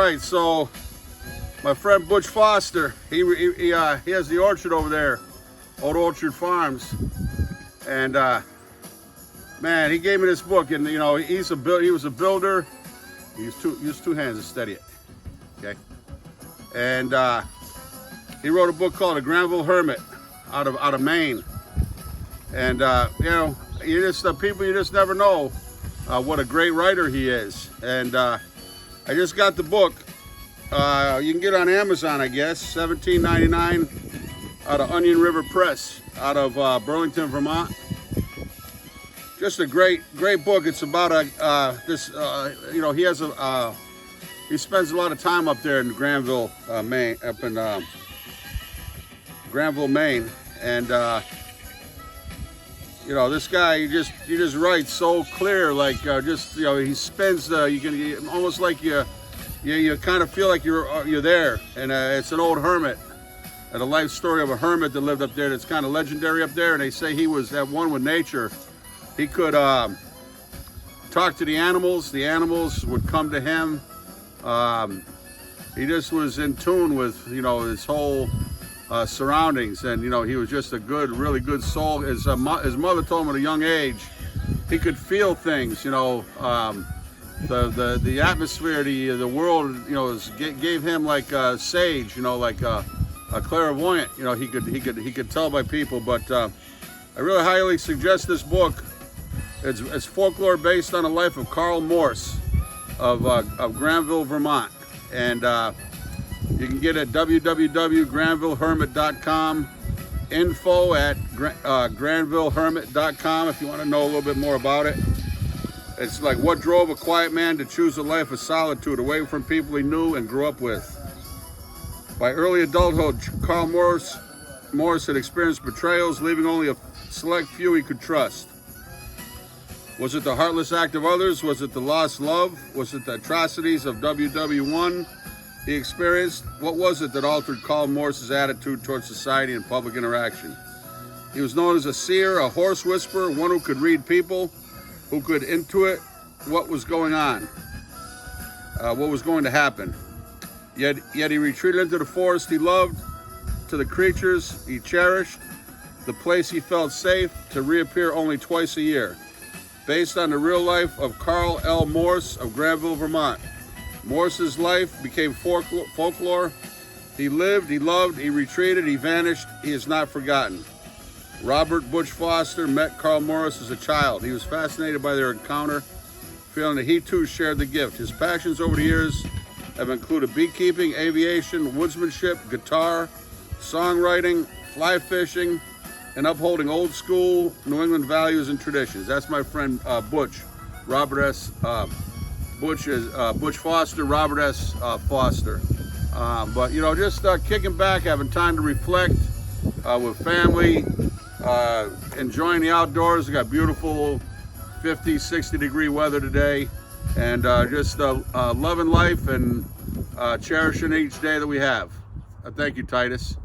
right, so my friend Butch Foster, he has the orchard over there, Old Orchard Farms, and man, he gave me this book, and you know, he was a builder. He used two hands to steady it. Okay, and he wrote a book called The Granville Hermit out of Maine, and you know, you just never know what a great writer he is. And I just got the book. You can get it on Amazon, I guess. $17.99 out of Onion River Press, out of Burlington, Vermont. Just a great book. It's about you know, he spends a lot of time up there in Granville, Maine, up in Granville, Maine, and you know, this guy, he just writes so clear, like just, you know, he spends almost like you kind of feel like you're there, and it's an old hermit, and a life story of a hermit that lived up there that's kind of legendary up there. And they say he was at one with nature. He could talk to the animals would come to him. He just was in tune with, you know, his whole surroundings, and you know, he was just a really good soul. His mother told him at a young age he could feel things, you know, the atmosphere, the world, you know, gave him like a sage, you know, like a clairvoyant, you know. He could tell by people. But I really highly suggest this book. It's folklore based on the life of Carl Morse of Granville, Vermont, and you can get it at www.granvillehermit.com, info at granvillehermit.com if you want to know a little bit more about it. It's like what drove a quiet man to choose a life of solitude away from people he knew and grew up with. By early adulthood, Carl Morse had experienced betrayals, leaving only a select few he could trust. Was it the heartless act of others? Was it the lost love? Was it the atrocities of WW1 he experienced? What was it that altered Carl Morse's attitude towards society and public interaction? He was known as a seer, a horse whisperer, one who could read people, who could intuit what was going on, what was going to happen. Yet he retreated into the forest he loved, to the creatures he cherished, the place he felt safe, to reappear only twice a year. Based on the real life of Carl L. Morse of Granville, Vermont. Morse's life became folklore. He lived, he loved, he retreated, he vanished. He is not forgotten. Robert Butch Foster met Carl Morse as a child. He was fascinated by their encounter, feeling that he too shared the gift. His passions over the years have included beekeeping, aviation, woodsmanship, guitar, songwriting, fly fishing, and upholding old school New England values and traditions. That's my friend Butch, Robert S. Butch Foster, Robert S. Foster. But you know, just kicking back, having time to reflect with family, enjoying the outdoors. We got beautiful 50, 60 degree weather today, and just loving life and cherishing each day that we have. Thank you, Titus.